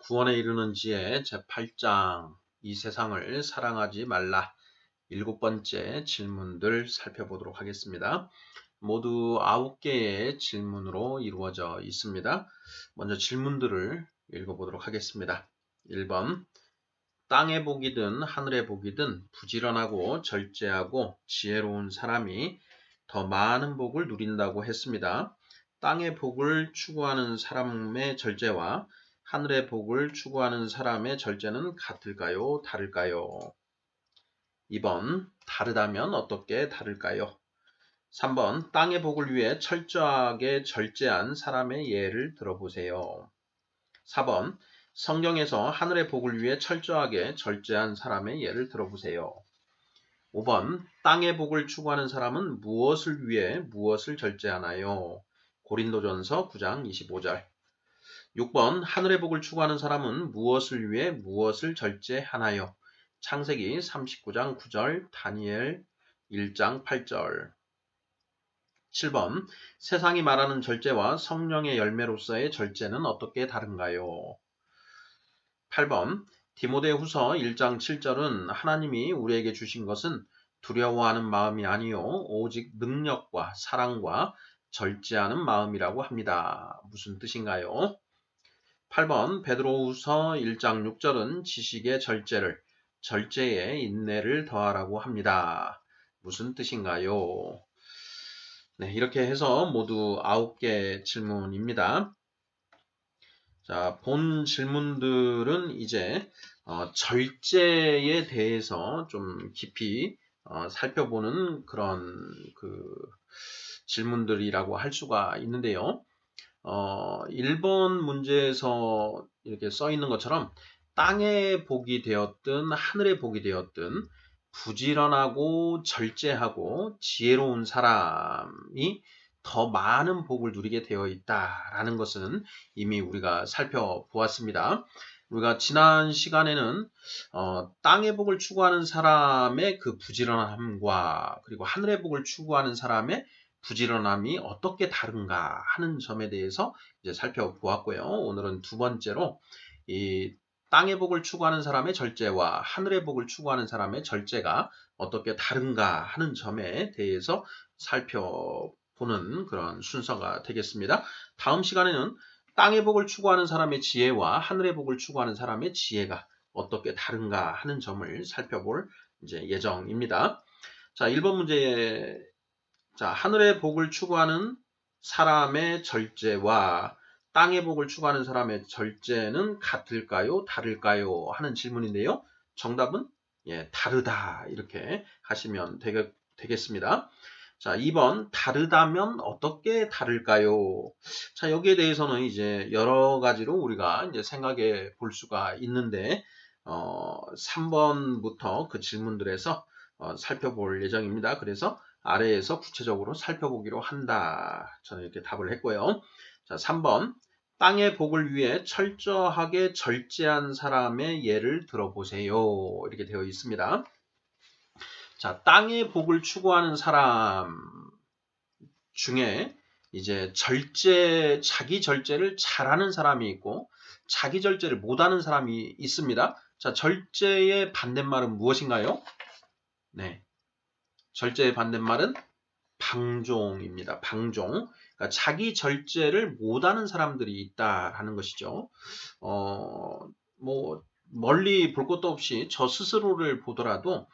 구원에 이르는 지혜 제8장 이 세상을 사랑하지 말라. 7번째 질문들 살펴보도록 하겠습니다. 모두 9개의 질문으로 이루어져 있습니다. 먼저 질문들을 읽어보도록 하겠습니다. 1번, 땅의 복이든 하늘의 복이든 부지런하고 절제하고 지혜로운 사람이 더 많은 복을 누린다고 했습니다. 땅의 복을 추구하는 사람의 절제와 하늘의 복을 추구하는 사람의 절제는 같을까요? 다를까요? 2번, 다르다면 어떻게 다를까요? 3번, 땅의 복을 위해 철저하게 절제한 사람의 예를 들어보세요. 4번, 성경에서 하늘의 복을 위해 철저하게 절제한 사람의 예를 들어보세요. 5번, 땅의 복을 추구하는 사람은 무엇을 위해 무엇을 절제하나요? 고린도전서 9장 25절. 6번, 하늘의 복을 추구하는 사람은 무엇을 위해 무엇을 절제하나요? 창세기 39장 9절, 다니엘 1장 8절. 7번, 세상이 말하는 절제와 성령의 열매로서의 절제는 어떻게 다른가요? 8번, 디모데후서 1장 7절은 하나님이 우리에게 주신 것은 두려워하는 마음이 아니요 오직 능력과 사랑과 절제하는 마음이라고 합니다. 무슨 뜻인가요? 8번, 베드로후서 1장 6절은 지식의 절제를 절제에 인내를 더하라고 합니다. 무슨 뜻인가요? 네, 이렇게 해서 모두 9개 질문입니다. 자, 본 질문들은 이제 절제에 대해서 좀 깊이 살펴보는 그런 질문들이라고 할 수가 있는데요. 1번 문제에서 이렇게 써 있는 것처럼 땅의 복이 되었든 하늘의 복이 되었든 부지런하고 절제하고 지혜로운 사람이 더 많은 복을 누리게 되어 있다라는 것은 이미 우리가 살펴보았습니다. 우리가 지난 시간에는 땅의 복을 추구하는 사람의 그 부지런함과 그리고 하늘의 복을 추구하는 사람의 부지런함이 어떻게 다른가 하는 점에 대해서 이제 살펴보았고요. 오늘은 두 번째로 이 땅의 복을 추구하는 사람의 절제와 하늘의 복을 추구하는 사람의 절제가 어떻게 다른가 하는 점에 대해서 살펴보는 그런 순서가 되겠습니다. 다음 시간에는 땅의 복을 추구하는 사람의 지혜와 하늘의 복을 추구하는 사람의 지혜가 어떻게 다른가 하는 점을 살펴볼 이제 예정입니다. 자, 1번 문제. 자, 하늘의 복을 추구하는 사람의 절제와 땅의 복을 추구하는 사람의 절제는 같을까요? 다를까요? 하는 질문인데요. 정답은 다르다 이렇게 하시면 되겠습니다. 자, 2번, 다르다면 어떻게 다를까요? 자, 여기에 대해서는 이제 여러 가지로 우리가 이제 생각해 볼 수가 있는데 3번부터 그 질문들에서 살펴볼 예정입니다. 그래서 아래에서 구체적으로 살펴보기로 한다. 저는 이렇게 답을 했고요. 자, 3번. 땅의 복을 위해 철저하게 절제한 사람의 예를 들어보세요. 이렇게 되어 있습니다. 자, 땅의 복을 추구하는 사람 중에 이제 자기 절제를 잘하는 사람이 있고 자기 절제를 못하는 사람이 있습니다. 자, 절제의 반대말은 무엇인가요? 네. 절제의 반대말은 방종입니다. 방종. 그러니까 자기 절제를 못하는 사람들이 있다라는 것이죠. 뭐 멀리 볼 것도 없이 저 스스로를 보더라도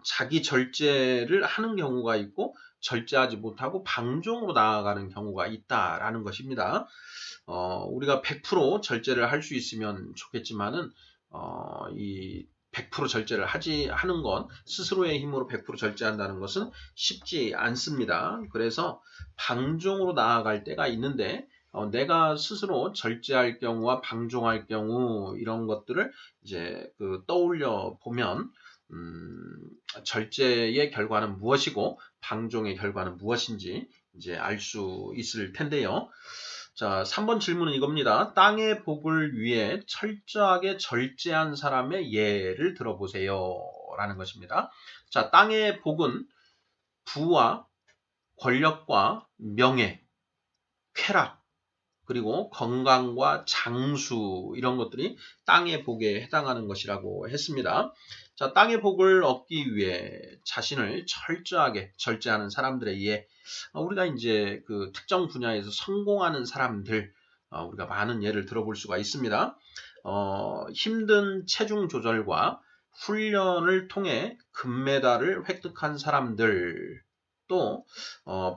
자기 절제를 하는 경우가 있고 절제하지 못하고 방종으로 나아가는 경우가 있다라는 것입니다. 우리가 100% 절제를 할 수 있으면 좋겠지만은 이 100% 절제를 하는 건 스스로의 힘으로 100% 절제한다는 것은 쉽지 않습니다. 그래서 방종으로 나아갈 때가 있는데 내가 스스로 절제할 경우와 방종할 경우 이런 것들을 이제 떠올려 보면 절제의 결과는 무엇이고 방종의 결과는 무엇인지 이제 알 수 있을 텐데요. 자, 3번 질문은 이겁니다. 땅의 복을 위해 철저하게 절제한 사람의 예를 들어보세요. 라는 것입니다. 자, 땅의 복은 부와 권력과 명예, 쾌락, 그리고 건강과 장수 이런 것들이 땅의 복에 해당하는 것이라고 했습니다. 자, 땅의 복을 얻기 위해 자신을 철저하게 절제하는 사람들에 의해 우리가 이제 그 특정 분야에서 성공하는 사람들 우리가 많은 예를 들어볼 수가 있습니다. 힘든 체중 조절과 훈련을 통해 금메달을 획득한 사람들, 또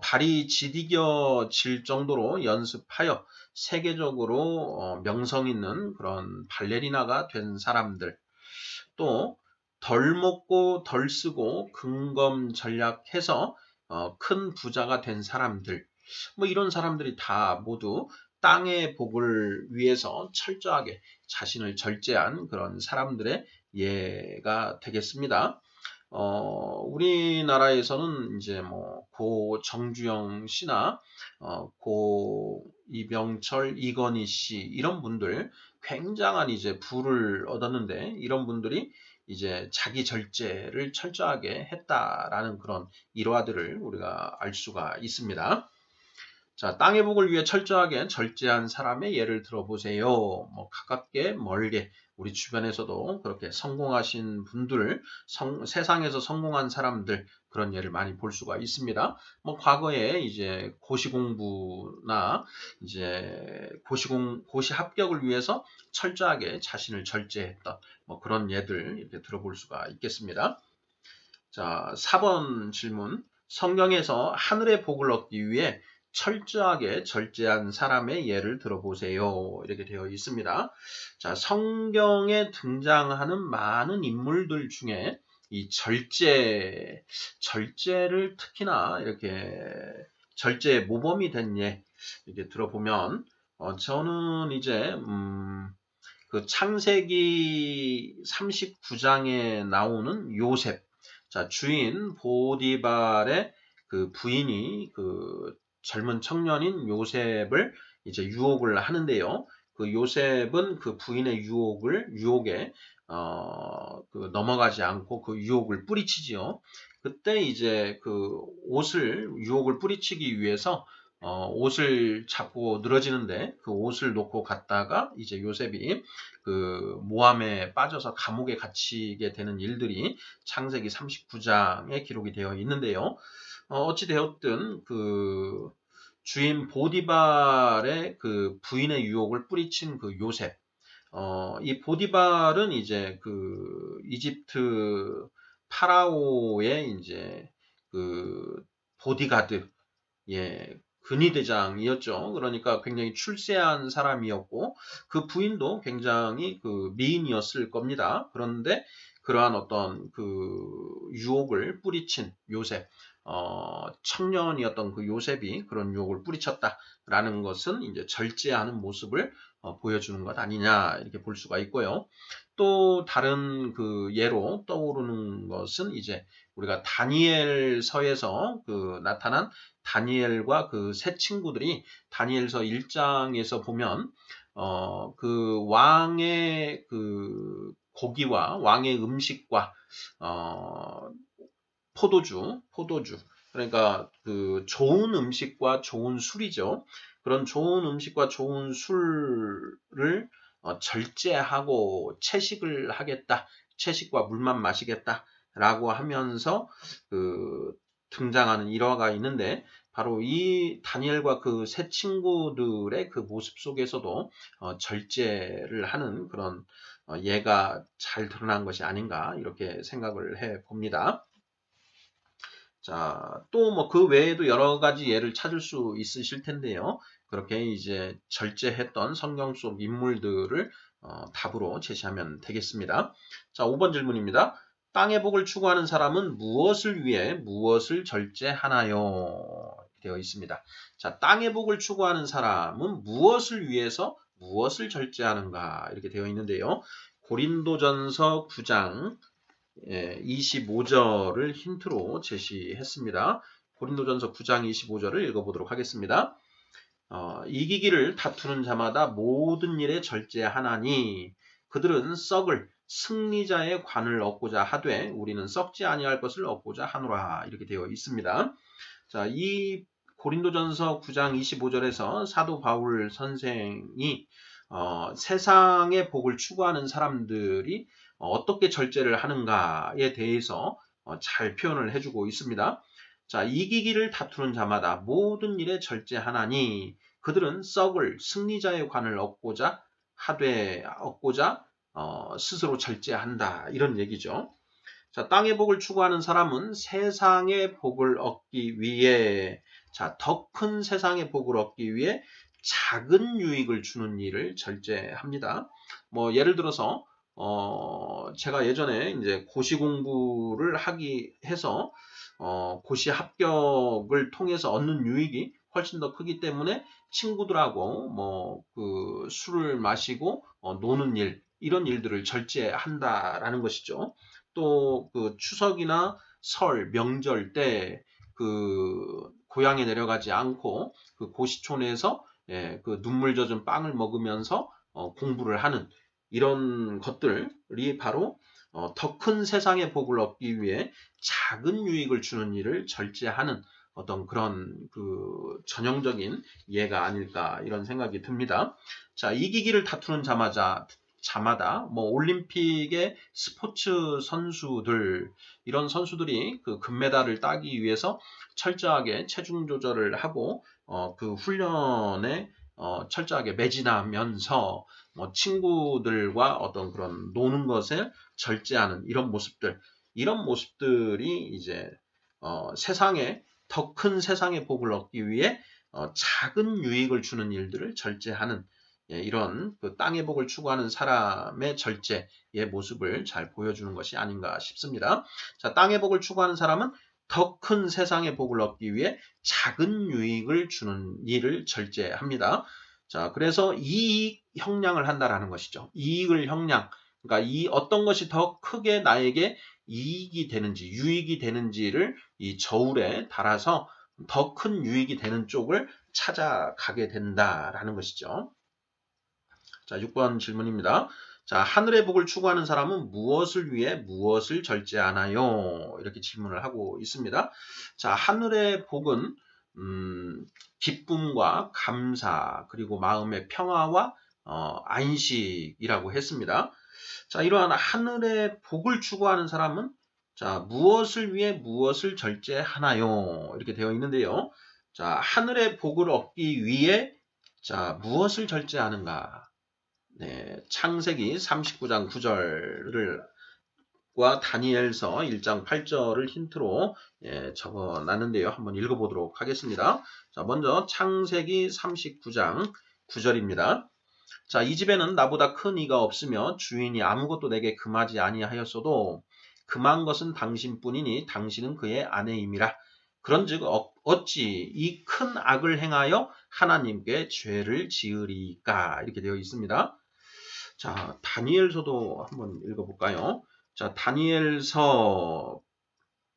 발이 디뎌질 정도로 연습하여 세계적으로 명성 있는 그런 발레리나가 된 사람들, 또 덜 먹고 덜 쓰고 근검 전략해서 큰 부자가 된 사람들, 뭐 이런 사람들이 다 모두 땅의 복을 위해서 철저하게 자신을 절제한 그런 사람들의 예가 되겠습니다. 우리나라에서는 이제 뭐 고 정주영 씨나 고 이병철, 이건희 씨 이런 분들 굉장한 이제 부를 얻었는데 이런 분들이 이제 자기 절제를 철저하게 했다라는 그런 일화들을 우리가 알 수가 있습니다. 자, 땅의 복을 위해 철저하게 절제한 사람의 예를 들어보세요. 뭐 가깝게 멀게 우리 주변에서도 그렇게 성공하신 분들, 세상에서 성공한 사람들 그런 예를 많이 볼 수가 있습니다. 뭐 과거에 이제 고시 공부나 이제 고시 합격을 위해서 철저하게 자신을 절제했던 뭐 그런 예들 이렇게 들어볼 수가 있겠습니다. 자, 4번 질문. 성경에서 하늘의 복을 얻기 위해 철저하게 절제한 사람의 예를 들어보세요. 이렇게 되어 있습니다. 자, 성경에 등장하는 많은 인물들 중에 이 절제를 특히나 이렇게 절제의 모범이 된 예, 이렇게 들어보면, 저는 이제, 그 창세기 39장에 나오는 요셉, 자, 주인 보디발의 그 부인이 그 젊은 청년인 요셉을 이제 유혹을 하는데요. 그 요셉은 그 부인의 유혹에 그 넘어가지 않고 그 유혹을 뿌리치지요. 그때 이제 그 유혹을 뿌리치기 위해서 옷을 잡고 늘어지는데 그 옷을 놓고 갔다가 이제 요셉이 그 모함에 빠져서 감옥에 갇히게 되는 일들이 창세기 39장에 기록이 되어 있는데요. 어찌 되었든 그 주인 보디발의 그 부인의 유혹을 뿌리친 그 요셉, 이 보디발은 이제 그 이집트 파라오의 이제 그 보디가드, 예, 근위대장이었죠. 그러니까 굉장히 출세한 사람이었고 그 부인도 굉장히 그 미인이었을 겁니다. 그런데 그러한 어떤 그 유혹을 뿌리친 요셉, 청년이었던 그 요셉이 그런 유혹을 뿌리쳤다라는 것은 이제 절제하는 모습을 보여주는 것 아니냐 이렇게 볼 수가 있고요. 또 다른 그 예로 떠오르는 것은 이제 우리가 다니엘서에서 그 나타난 다니엘과 그 세 친구들이 다니엘서 1장에서 보면 그 왕의 그 고기와 왕의 음식과 포도주 그러니까 그 좋은 음식과 좋은 술이죠. 그런 좋은 음식과 좋은 술을 절제하고 채식을 하겠다. 채식과 물만 마시겠다라고 하면서 그 등장하는 일화가 있는데 바로 이 다니엘과 그 세 친구들의 그 모습 속에서도 절제를 하는 그런 예가 잘 드러난 것이 아닌가 이렇게 생각을 해 봅니다. 자, 또 뭐 그 외에도 여러 가지 예를 찾을 수 있으실 텐데요. 그렇게 이제 절제했던 성경 속 인물들을 답으로 제시하면 되겠습니다. 자, 5번 질문입니다. 땅의 복을 추구하는 사람은 무엇을 위해 무엇을 절제하나요? 되어 있습니다. 자, 땅의 복을 추구하는 사람은 무엇을 위해서 무엇을 절제하는가? 이렇게 되어 있는데요. 고린도전서 9장 25절을 힌트로 제시했습니다. 고린도전서 9장 25절을 읽어보도록 하겠습니다. 이기기를 다투는 자마다 모든 일에 절제하나니 그들은 썩을 승리자의 관을 얻고자 하되 우리는 썩지 아니할 것을 얻고자 하노라 이렇게 되어 있습니다. 자, 이 고린도전서 9장 25절에서 사도 바울 선생이 세상의 복을 추구하는 사람들이 어떻게 절제를 하는가에 대해서 잘 표현을 해주고 있습니다. 자, 이기기를 다투는 자마다 모든 일에 절제하나니 그들은 썩을 승리자의 관을 얻고자 스스로 절제한다. 이런 얘기죠. 자, 땅의 복을 추구하는 사람은 세상의 복을 얻기 위해, 더 큰 세상의 복을 얻기 위해 작은 유익을 주는 일을 절제합니다. 뭐, 예를 들어서, 제가 예전에 이제 고시 공부를 해서, 고시 합격을 통해서 얻는 유익이 훨씬 더 크기 때문에 친구들하고 술을 마시고 노는 일, 이런 일들을 절제한다라는 것이죠. 또 그 추석이나 설, 명절 때 그 고향에 내려가지 않고 그 고시촌에서 그 눈물 젖은 빵을 먹으면서 공부를 하는 이런 것들이 바로 더 큰 세상의 복을 얻기 위해 작은 유익을 주는 일을 절제하는 어떤 그런 그 전형적인 예가 아닐까 이런 생각이 듭니다. 자, 이기기를 다투는 자마다 올림픽의 스포츠 선수들, 이런 선수들이 그 금메달을 따기 위해서 철저하게 체중 조절을 하고 그 훈련에 철저하게 매진하면서 친구들과 어떤 그런 노는 것을 절제하는 이런 모습들이 이제 더 큰 세상의 복을 얻기 위해 작은 유익을 주는 일들을 절제하는 이런 그 땅의 복을 추구하는 사람의 절제의 모습을 잘 보여주는 것이 아닌가 싶습니다. 자, 땅의 복을 추구하는 사람은 더 큰 세상의 복을 얻기 위해 작은 유익을 주는 일을 절제합니다. 자, 그래서 이익 형량을 한다라는 것이죠. 이익을 형량. 그러니까 어떤 것이 더 크게 나에게 이익이 되는지, 유익이 되는지를 이 저울에 달아서 더 큰 유익이 되는 쪽을 찾아가게 된다라는 것이죠. 자, 6번 질문입니다. 자, 하늘의 복을 추구하는 사람은 무엇을 위해 무엇을 절제하나요? 이렇게 질문을 하고 있습니다. 자, 하늘의 복은 기쁨과 감사, 그리고 마음의 평화와 안식이라고 했습니다. 자, 이러한 하늘의 복을 추구하는 사람은 자, 무엇을 위해 무엇을 절제하나요? 이렇게 되어 있는데요. 자, 하늘의 복을 얻기 위해 자, 무엇을 절제하는가? 네, 창세기 39장 9절과 다니엘서 1장 8절을 힌트로 적어놨는데요. 한번 읽어보도록 하겠습니다. 자, 먼저 창세기 39장 9절입니다. 자, 이 집에는 나보다 큰 이가 없으며 주인이 아무것도 내게 금하지 아니하였어도 금한 것은 당신뿐이니 당신은 그의 아내임이라. 그런즉 어찌 이 큰 악을 행하여 하나님께 죄를 지으리까? 이렇게 되어 있습니다. 자, 다니엘서도 한번 읽어볼까요? 자, 다니엘서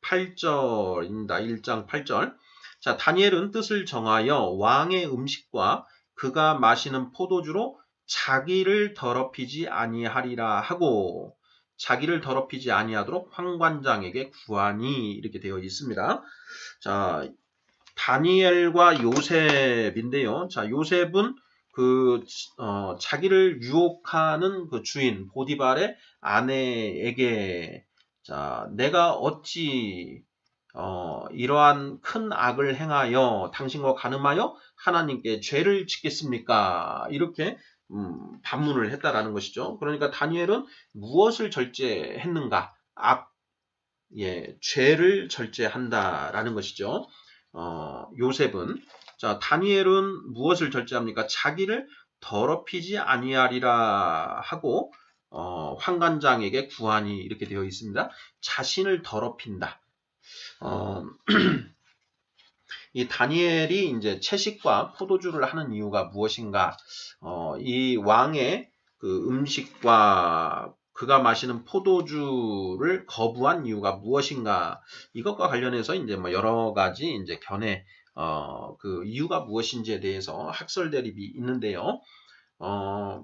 8절입니다. 1장 8절. 자, 다니엘은 뜻을 정하여 왕의 음식과 그가 마시는 포도주로 자기를 더럽히지 아니하리라 하고 자기를 더럽히지 아니하도록 황관장에게 구하니 이렇게 되어 있습니다. 자, 다니엘과 요셉인데요. 자, 요셉은 자기를 유혹하는 그 주인 보디발의 아내에게 자, 내가 어찌 이러한 큰 악을 행하여 당신과 간음하여 하나님께 죄를 짓겠습니까? 이렇게 반문을 했다라는 것이죠. 그러니까 다니엘은 무엇을 절제했는가? 죄를 절제한다라는 것이죠. 요셉은 자, 다니엘은 무엇을 절제합니까? 자기를 더럽히지 아니하리라 하고 황관장에게 구하니 이렇게 되어 있습니다. 자신을 더럽힌다. 이 다니엘이 이제 채식과 포도주를 하는 이유가 무엇인가? 이 왕의 그 음식과 그가 마시는 포도주를 거부한 이유가 무엇인가? 이것과 관련해서 이제 여러 가지 이제 그 이유가 무엇인지에 대해서 학설 대립이 있는데요.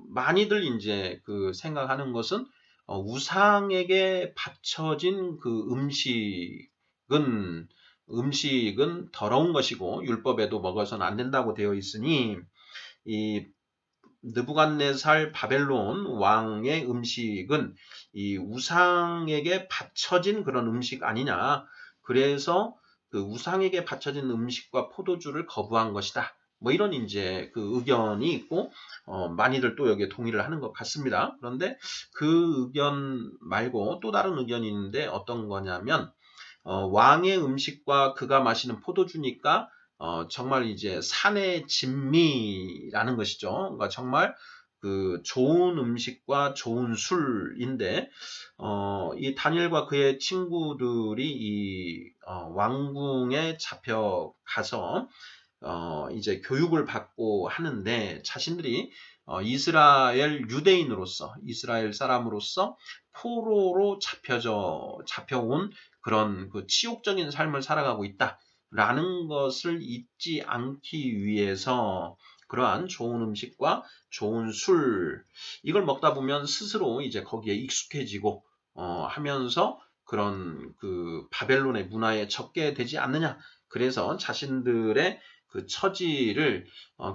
많이들 이제 그 생각하는 것은 우상에게 바쳐진 그 음식은 음식은 더러운 것이고 율법에도 먹어서는 안 된다고 되어 있으니 이 느부갓네살 바벨론 왕의 음식은 이 우상에게 바쳐진 그런 음식 아니냐. 그래서 그 우상에게 바쳐진 음식과 포도주를 거부한 것이다. 뭐 이런 이제 그 의견이 있고 많이들 또 여기에 동의를 하는 것 같습니다. 그런데 그 의견 말고 또 다른 의견이 있는데 어떤 거냐면 왕의 음식과 그가 마시는 포도주니까 정말 이제 산의 진미라는 것이죠. 그러니까 정말 그 좋은 음식과 좋은 술인데 이 다니엘과 그의 친구들이 이 왕궁에 잡혀가서 이제 교육을 받고 하는데 자신들이 이스라엘 유대인으로서 이스라엘 사람으로서 포로로 잡혀온 그런 그 치욕적인 삶을 살아가고 있다라는 것을 잊지 않기 위해서 그러한 좋은 음식과 좋은 술 이걸 먹다 보면 스스로 이제 거기에 익숙해지고 하면서 그런 그 바벨론의 문화에 적게 되지 않느냐. 그래서 자신들의 그 처지를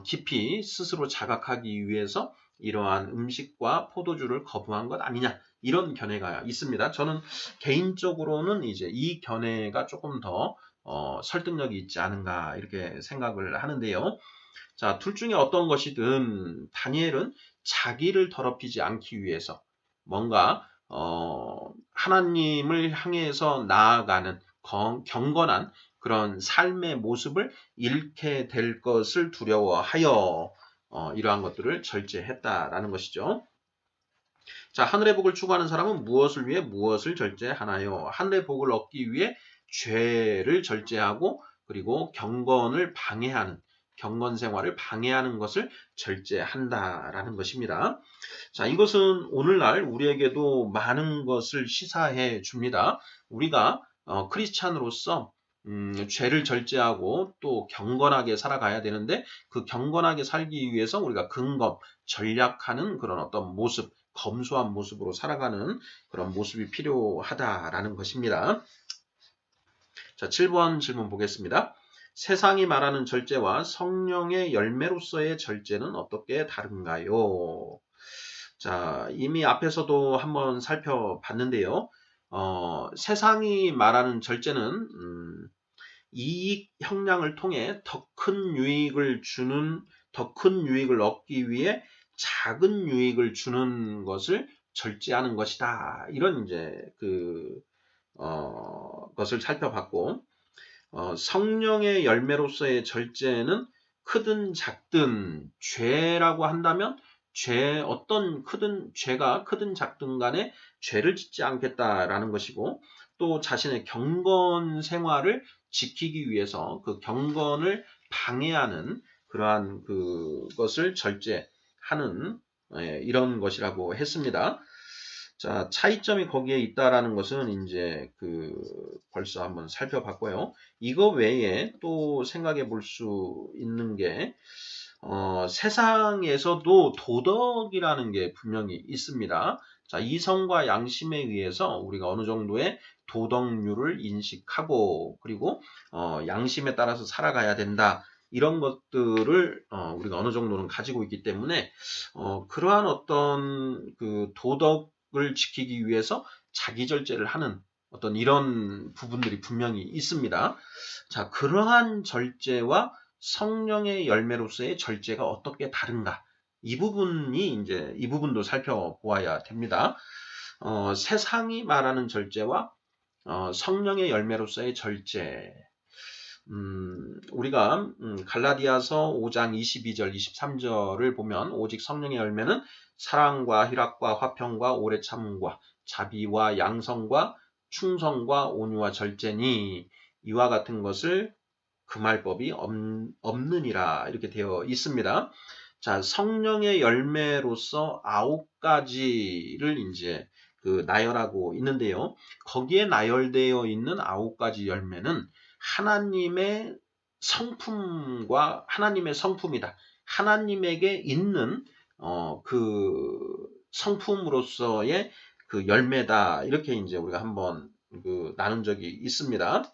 깊이 스스로 자각하기 위해서 이러한 음식과 포도주를 거부한 것 아니냐. 이런 견해가 있습니다. 저는 개인적으로는 이제 이 견해가 조금 더 설득력이 있지 않은가 이렇게 생각을 하는데요. 자, 둘 중에 어떤 것이든 다니엘은 자기를 더럽히지 않기 위해서 뭔가 하나님을 향해서 나아가는 경건한 그런 삶의 모습을 잃게 될 것을 두려워하여 이러한 것들을 절제했다라는 것이죠. 자, 하늘의 복을 추구하는 사람은 무엇을 위해 무엇을 절제하나요? 하늘의 복을 얻기 위해 죄를 절제하고 그리고 경건 생활을 방해하는 것을 절제한다라는 것입니다. 자, 이것은 오늘날 우리에게도 많은 것을 시사해 줍니다. 우리가 크리스찬으로서 죄를 절제하고 또 경건하게 살아가야 되는데 그 경건하게 살기 위해서 우리가 전략하는 그런 어떤 모습, 검소한 모습으로 살아가는 그런 모습이 필요하다라는 것입니다. 자, 7번 질문 보겠습니다. 세상이 말하는 절제와 성령의 열매로서의 절제는 어떻게 다른가요? 자, 이미 앞에서도 한번 살펴봤는데요. 세상이 말하는 절제는 이익 형량을 통해 더 큰 유익을 얻기 위해 작은 유익을 주는 것을 절제하는 것이다. 이런 이제 것을 살펴봤고, 성령의 열매로서의 절제는 크든 작든 죄라고 한다면 어떤 죄가 크든 작든 간에 죄를 짓지 않겠다라는 것이고 또 자신의 경건 생활을 지키기 위해서 그 경건을 방해하는 그러한 그것을 절제하는 이런 것이라고 했습니다. 자, 차이점이 거기에 있다라는 것은 이제 벌써 한번 살펴봤고요. 이거 외에 또 생각해 볼 수 있는 게 세상에서도 도덕이라는 게 분명히 있습니다. 자, 이성과 양심에 의해서 우리가 어느 정도의 도덕률을 인식하고 그리고 양심에 따라서 살아가야 된다. 이런 것들을 우리가 어느 정도는 가지고 있기 때문에 그러한 어떤 그 도덕을 지키기 위해서 자기 절제를 하는 어떤 이런 부분들이 분명히 있습니다. 자, 그러한 절제와 성령의 열매로서의 절제가 어떻게 다른가? 이 부분도 살펴보아야 됩니다. 세상이 말하는 절제와 성령의 열매로서의 절제. 우리가 갈라디아서 5장 22절, 23절을 보면 오직 성령의 열매는 사랑과 희락과 화평과 오래 참음과 자비와 양성과 충성과 온유와 절제니 이와 같은 것을 금할 법이 없느니라 이렇게 되어 있습니다. 자, 성령의 열매로서 9가지를 이제 나열하고 있는데요. 거기에 나열되어 있는 9가지 열매는 하나님의 성품이다. 하나님에게 있는 성품으로서의 그 열매다. 이렇게 이제 우리가 한번 나눈 적이 있습니다.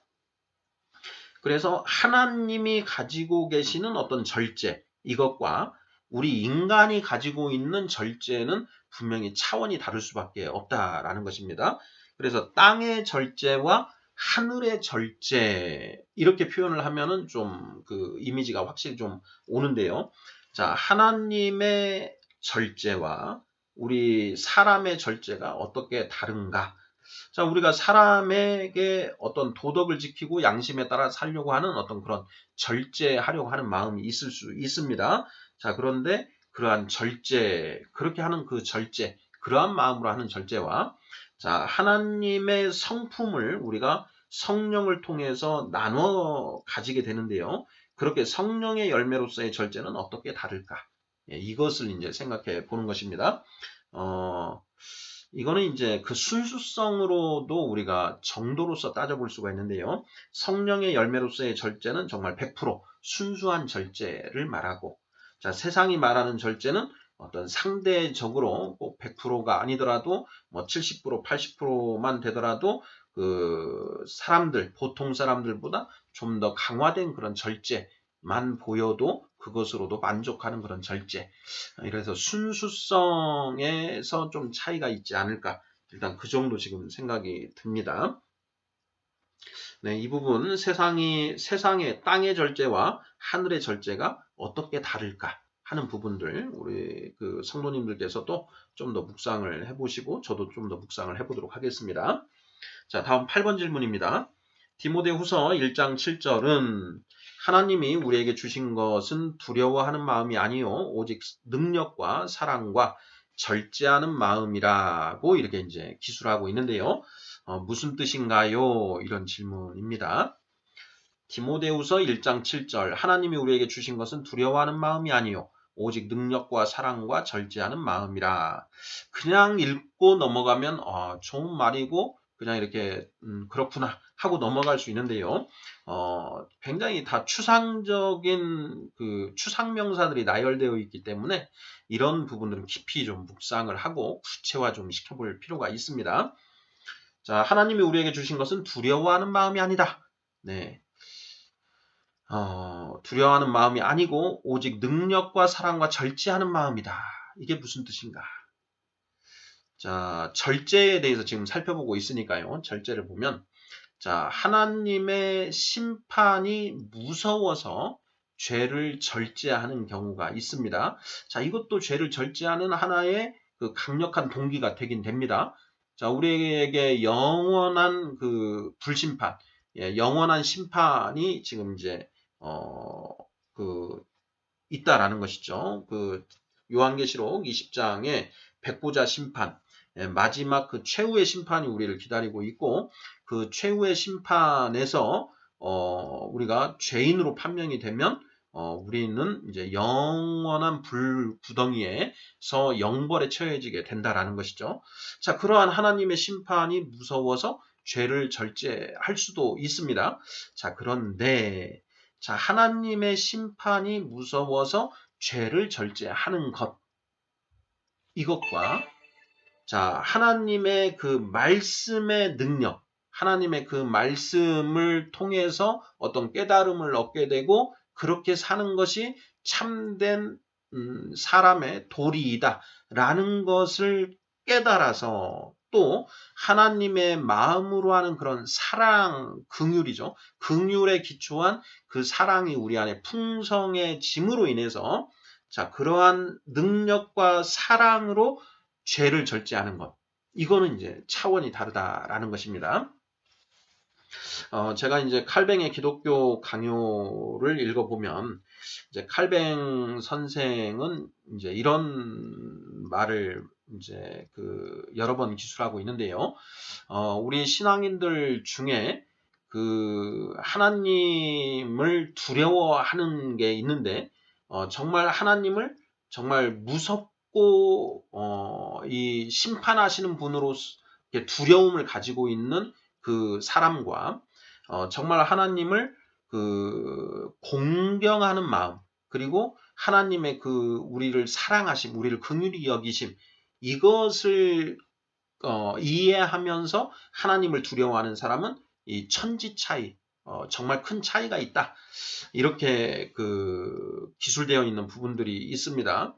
그래서 하나님이 가지고 계시는 어떤 절제, 이것과 우리 인간이 가지고 있는 절제는 분명히 차원이 다를 수밖에 없다라는 것입니다. 그래서 땅의 절제와 하늘의 절제, 이렇게 표현을 하면은 좀 그 이미지가 확실히 좀 오는데요. 자, 하나님의 절제와 우리 사람의 절제가 어떻게 다른가? 자, 우리가 사람에게 어떤 도덕을 지키고 양심에 따라 살려고 하는 어떤 그런 절제하려고 하는 마음이 있을 수 있습니다. 자, 그런데 그러한 절제, 그렇게 하는 그 절제, 그러한 마음으로 하는 절제와 자, 하나님의 성품을 우리가 성령을 통해서 나눠 가지게 되는데요. 그렇게 성령의 열매로서의 절제는 어떻게 다를까? 예, 이것을 이제 생각해 보는 것입니다. 이거는 이제 그 순수성으로도 우리가 정도로서 따져볼 수가 있는데요. 성령의 열매로서의 절제는 정말 100% 순수한 절제를 말하고, 자, 세상이 말하는 절제는 어떤 상대적으로 꼭 100%가 아니더라도 뭐 70%, 80%만 되더라도 그 사람들, 보통 사람들보다 좀 더 강화된 그런 절제만 보여도 그것으로도 만족하는 그런 절제. 그래서 순수성에서 좀 차이가 있지 않을까. 일단 그 정도 지금 생각이 듭니다. 네, 이 부분 세상의 땅의 절제와 하늘의 절제가 어떻게 다를까 하는 부분들 우리 그 성도님들께서도 좀 더 묵상을 해보시고 저도 좀 더 묵상을 해보도록 하겠습니다. 자, 다음 8번 질문입니다. 디모데후서 1장 7절은 하나님이 우리에게 주신 것은 두려워하는 마음이 아니요 오직 능력과 사랑과 절제하는 마음이라고 이렇게 이제 기술하고 있는데요. 무슨 뜻인가요? 이런 질문입니다. 디모데후서 1장 7절 하나님이 우리에게 주신 것은 두려워하는 마음이 아니요 오직 능력과 사랑과 절제하는 마음이라. 그냥 읽고 넘어가면 좋은 말이고 그냥 이렇게 그렇구나 하고 넘어갈 수 있는데요. 굉장히 다 추상적인 그 추상명사들이 나열되어 있기 때문에 이런 부분들은 깊이 좀 묵상을 하고 구체화 좀 시켜볼 필요가 있습니다. 자, 하나님이 우리에게 주신 것은 두려워하는 마음이 아니다. 네. 두려워하는 마음이 아니고 오직 능력과 사랑과 절제하는 마음이다. 이게 무슨 뜻인가? 자, 절제에 대해서 지금 살펴보고 있으니까요. 절제를 보면 자, 하나님의 심판이 무서워서 죄를 절제하는 경우가 있습니다. 자, 이것도 죄를 절제하는 하나의 그 강력한 동기가 되긴 됩니다. 자, 우리에게 영원한 그 불심판, 영원한 심판이 지금 이제 그 있다라는 것이죠. 그 요한계시록 20장의 백보자 심판, 마지막 그 최후의 심판이 우리를 기다리고 있고 그 최후의 심판에서 우리가 죄인으로 판명이 되면 우리는 이제 영원한 불구덩이에서 영벌에 처해지게 된다라는 것이죠. 자, 그러한 하나님의 심판이 무서워서 죄를 절제할 수도 있습니다. 자, 그런데 자, 하나님의 심판이 무서워서 죄를 절제하는 것. 이것과 자, 하나님의 그 말씀의 능력, 하나님의 그 말씀을 통해서 어떤 깨달음을 얻게 되고 그렇게 사는 것이 참된 사람의 도리이다라는 것을 깨달아서 또 하나님의 마음으로 하는 그런 사랑, 긍휼이죠. 긍휼에 기초한 그 사랑이 우리 안에 풍성해짐으로 인해서 자, 그러한 능력과 사랑으로 죄를 절제하는 것. 이거는 이제 차원이 다르다라는 것입니다. 제가 이제 칼뱅의 기독교 강요를 읽어보면, 이제 칼뱅 선생은 이제 이런 말을 이제 그 여러 번 기술하고 있는데요. 우리 신앙인들 중에 그 하나님을 두려워하는 게 있는데, 정말 하나님을 정말 무섭고, 이 심판하시는 분으로 두려움을 가지고 있는 그 사람과 정말 하나님을 그 공경하는 마음 그리고 하나님의 그 우리를 사랑하심, 우리를 긍휼히 여기심 이것을 이해하면서 하나님을 두려워하는 사람은 이 천지 차이, 정말 큰 차이가 있다. 이렇게 기술되어 있는 부분들이 있습니다.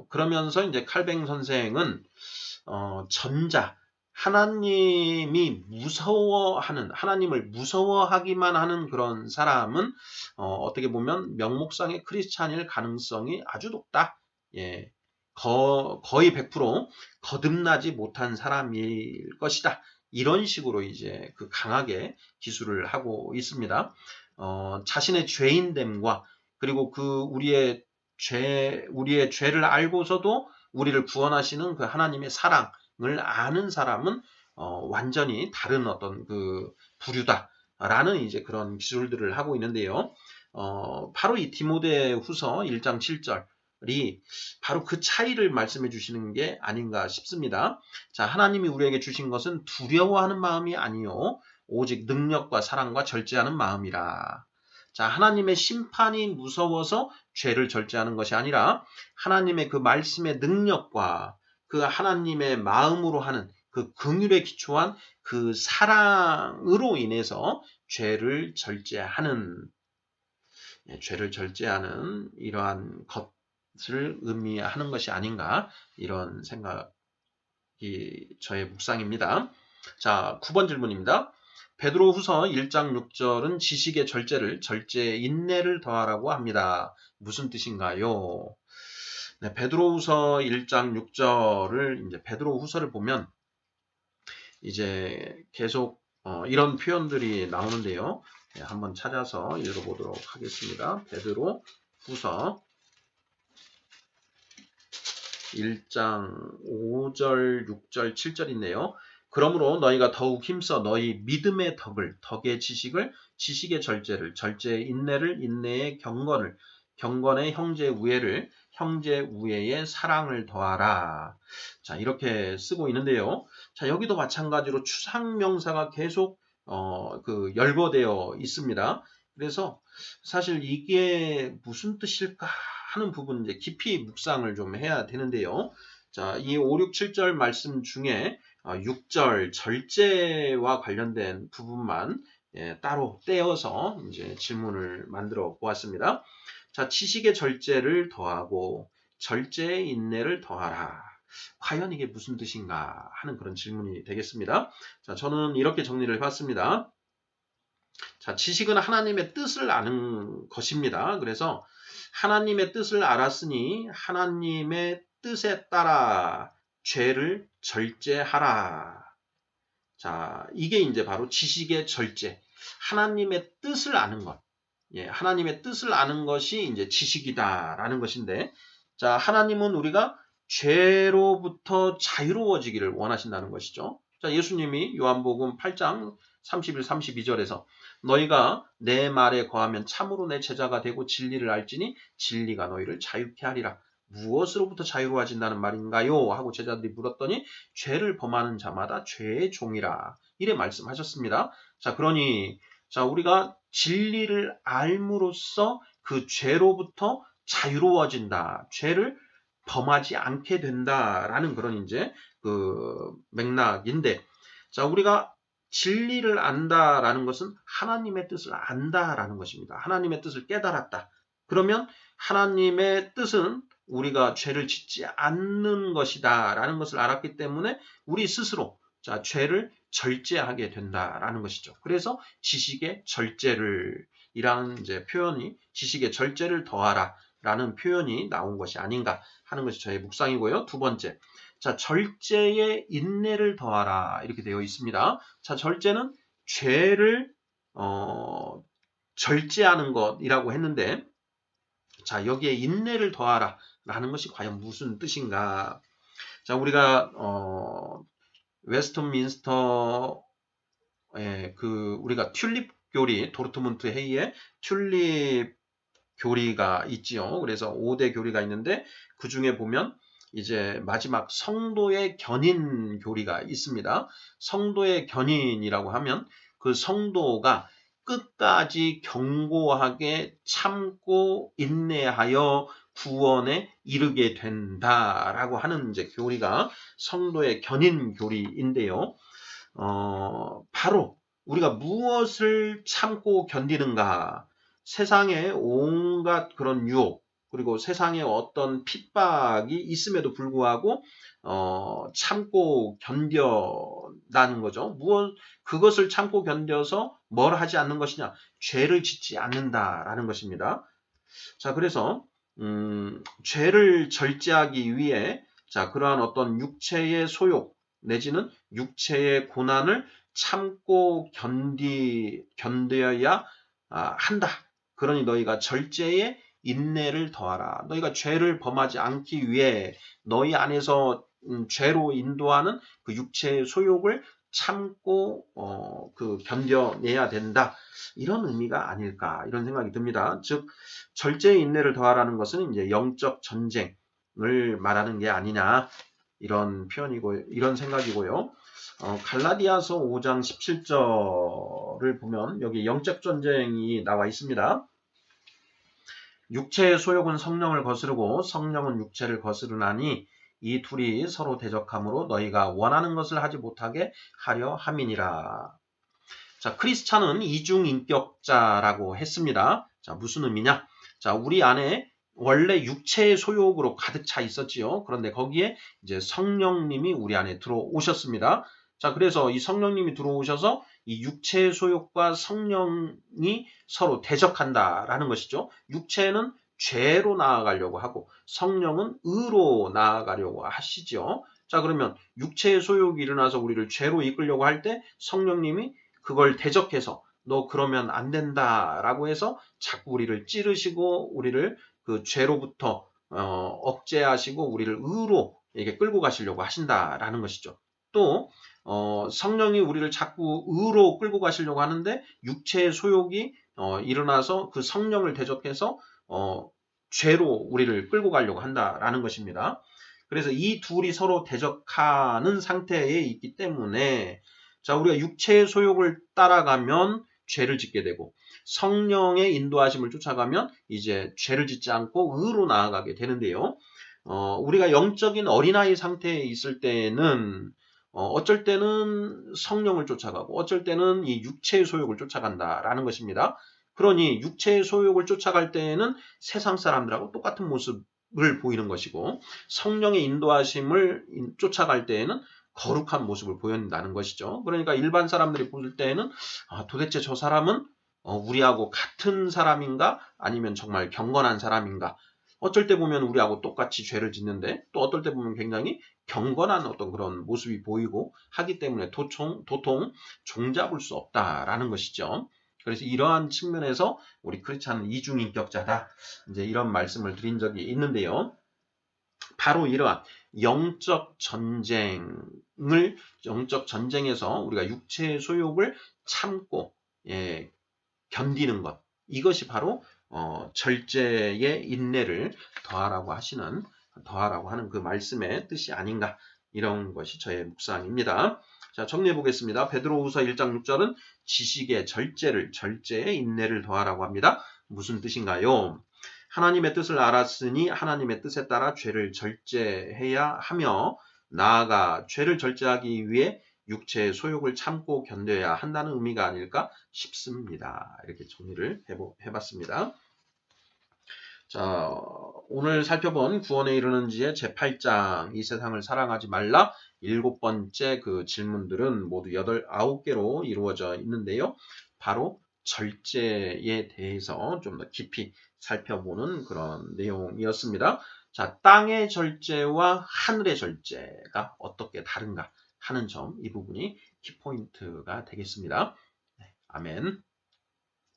그러면서 이제 칼뱅 선생은 전자, 하나님을 무서워하기만 하는 그런 사람은 어떻게 보면 명목상의 크리스찬일 가능성이 아주 높다. 예, 거의 100% 거듭나지 못한 사람일 것이다. 이런 식으로 이제 강하게 기술을 하고 있습니다. 자신의 죄인됨과 그리고 우리의 죄를 알고서도 우리를 구원하시는 하나님의 사랑을 아는 사람은 완전히 다른 어떤 부류다라는 이제 그런 기술들을 하고 있는데요. 바로 이 디모데후서 1장 7절이 바로 그 차이를 말씀해 주시는 게 아닌가 싶습니다. 자, 하나님이 우리에게 주신 것은 두려워하는 마음이 아니요 오직 능력과 사랑과 절제하는 마음이라. 자, 하나님의 심판이 무서워서 죄를 절제하는 것이 아니라 하나님의 그 말씀의 능력과 그 하나님의 마음으로 하는 그 긍휼에 기초한 그 사랑으로 인해서 죄를 절제하는 이러한 것을 의미하는 것이 아닌가, 이런 생각이 저의 묵상입니다. 자, 9번 질문입니다. 베드로후서 1장 6절은 지식의 절제의 인내를 더하라고 합니다. 무슨 뜻인가요? 네, 베드로후서 1장 6절을 이제 베드로후서를 보면 이제 계속 이런 표현들이 나오는데요. 네, 한번 찾아서 읽어보도록 하겠습니다. 베드로후서 1장 5절, 6절, 7절 있네요. 그러므로 너희가 더욱 힘써 너희 믿음의 덕의 지식의 절제의 인내를, 인내의 경건의 형제 우애의 사랑을 더하라. 자, 이렇게 쓰고 있는데요. 자, 여기도 마찬가지로 추상명사가 계속 열거되어 있습니다. 그래서 사실 이게 무슨 뜻일까 하는 부분 이제 깊이 묵상을 좀 해야 되는데요. 자, 이 5, 6, 7절 말씀 중에 6절 절제와 관련된 부분만 따로 떼어서 이제 질문을 만들어 보았습니다. 자, 지식의 절제를 더하고 절제의 인내를 더하라. 과연 이게 무슨 뜻인가 하는 그런 질문이 되겠습니다. 자, 저는 이렇게 정리를 해봤습니다. 자, 지식은 하나님의 뜻을 아는 것입니다. 그래서 하나님의 뜻을 알았으니 하나님의 뜻에 따라 죄를 절제하라. 자, 이게 이제 바로 지식의 절제. 하나님의 뜻을 아는 것. 예, 하나님의 뜻을 아는 것이 이제 지식이다라는 것인데, 자, 하나님은 우리가 죄로부터 자유로워지기를 원하신다는 것이죠. 자, 예수님이 요한복음 8장 31, 32절에서 너희가 내 말에 거하면 참으로 내 제자가 되고 진리를 알지니 진리가 너희를 자유케 하리라. 무엇으로부터 자유로워진다는 말인가요? 하고 제자들이 물었더니 죄를 범하는 자마다 죄의 종이라. 이래 말씀하셨습니다. 자, 그러니 우리가 진리를 알므로써 그 죄로부터 자유로워진다. 죄를 범하지 않게 된다라는 그런 이제 맥락인데, 자, 우리가 진리를 안다라는 것은 하나님의 뜻을 안다라는 것입니다. 하나님의 뜻을 깨달았다. 그러면 하나님의 뜻은 우리가 죄를 짓지 않는 것이다라는 것을 알았기 때문에 우리 스스로 죄를 절제하게 된다라는 것이죠. 그래서 지식의 절제를 이라는 이제 표현이 지식의 절제를 더하라라는 표현이 나온 것이 아닌가 하는 것이 저의 묵상이고요. 두 번째, 자, 절제의 인내를 더하라 이렇게 되어 있습니다. 자, 절제는 죄를 절제하는 것이라고 했는데, 자, 여기에 인내를 더하라 라는 것이 과연 무슨 뜻인가? 자, 우리가 웨스트민스터 우리가 튤립 교리, 도르트문트 회의에 튤립 교리가 있지요. 그래서 5대 교리가 있는데 그 중에 보면 이제 마지막 성도의 견인 교리가 있습니다. 성도의 견인이라고 하면 그 성도가 끝까지 견고하게 참고 인내하여 구원에 이르게 된다라고 하는 이제 교리가 성도의 견인 교리인데요. 바로 우리가 무엇을 참고 견디는가? 세상에 온갖 그런 유혹, 그리고 세상에 어떤 핍박이 있음에도 불구하고 참고 견뎌나는 거죠. 그것을 참고 견뎌서 뭘 하지 않는 것이냐? 죄를 짓지 않는다라는 것입니다. 자, 그래서 죄를 절제하기 위해 그러한 어떤 육체의 소욕 내지는 육체의 고난을 참고 견뎌야 한다. 그러니 너희가 절제의 인내를 더하라. 너희가 죄를 범하지 않기 위해 너희 안에서 죄로 인도하는 그 육체의 소욕을 참고 견뎌내야 된다. 이런 의미가 아닐까 이런 생각이 듭니다. 즉 절제의 인내를 더하라는 것은 이제 영적 전쟁을 말하는 게 아니냐 이런 표현이고 이런 생각이고요. 갈라디아서 5장 17절을 보면 여기 영적 전쟁이 나와 있습니다. 육체의 소욕은 성령을 거스르고 성령은 육체를 거스르나니 이 둘이 서로 대적함으로 너희가 원하는 것을 하지 못하게 하려 함이니라. 자, 크리스찬은 이중인격자라고 했습니다. 자, 무슨 의미냐? 자, 우리 안에 원래 육체의 소욕으로 가득 차 있었지요. 그런데 거기에 이제 성령님이 우리 안에 들어오셨습니다. 자, 그래서 이 성령님이 들어오셔서 이 육체의 소욕과 성령이 서로 대적한다라는 것이죠. 육체는 죄로 나아가려고 하고 성령은 의로 나아가려고 하시죠. 자, 그러면 육체의 소욕이 일어나서 우리를 죄로 이끌려고 할 때 성령님이 그걸 대적해서 너 그러면 안 된다라고 해서 자꾸 우리를 찌르시고 우리를 그 죄로부터 억제하시고 우리를 의로 이렇게 끌고 가시려고 하신다라는 것이죠. 또 성령이 우리를 자꾸 의로 끌고 가시려고 하는데 육체의 소욕이 일어나서 그 성령을 대적해서 죄로 우리를 끌고 가려고 한다라는 것입니다. 그래서 이 둘이 서로 대적하는 상태에 있기 때문에 자, 우리가 육체의 소욕을 따라가면 죄를 짓게 되고 성령의 인도하심을 쫓아가면 이제 죄를 짓지 않고 의로 나아가게 되는데요. 우리가 영적인 어린아이 상태에 있을 때는 어쩔 때는 성령을 쫓아가고 어쩔 때는 이 육체의 소욕을 쫓아간다라는 것입니다. 그러니 육체의 소욕을 쫓아갈 때에는 세상 사람들하고 똑같은 모습을 보이는 것이고 성령의 인도하심을 쫓아갈 때에는 거룩한 모습을 보여낸다는 것이죠. 그러니까 일반 사람들이 볼 때에는 도대체 저 사람은 우리하고 같은 사람인가 아니면 정말 경건한 사람인가 어쩔 때 보면 우리하고 똑같이 죄를 짓는데 또 어떨 때 보면 굉장히 경건한 어떤 그런 모습이 보이고 하기 때문에 도통 종잡을 수 없다라는 것이죠. 그래서 이러한 측면에서 우리 크리스찬은 이중인격자다. 이제 이런 말씀을 드린 적이 있는데요. 바로 이러한 영적 전쟁에서 우리가 육체의 소욕을 참고 견디는 것 이것이 바로 절제의 인내를 더하라고 하는 그 말씀의 뜻이 아닌가 이런 것이 저의 묵상입니다. 자, 정리해 보겠습니다. 베드로후서 1장 6절은 지식의 절제의 인내를 더하라고 합니다. 무슨 뜻인가요? 하나님의 뜻을 알았으니 하나님의 뜻에 따라 죄를 절제해야 하며 나아가 죄를 절제하기 위해 육체의 소욕을 참고 견뎌야 한다는 의미가 아닐까 싶습니다. 이렇게 정리를 해봤습니다. 자, 오늘 살펴본 구원에 이르는 지의 제8장 이 세상을 사랑하지 말라 7번째 그 질문들은 모두 9개로 이루어져 있는데요. 바로 절제에 대해서 좀 더 깊이 살펴보는 그런 내용이었습니다. 자, 땅의 절제와 하늘의 절제가 어떻게 다른가 하는 점, 이 부분이 키포인트가 되겠습니다. 네, 아멘.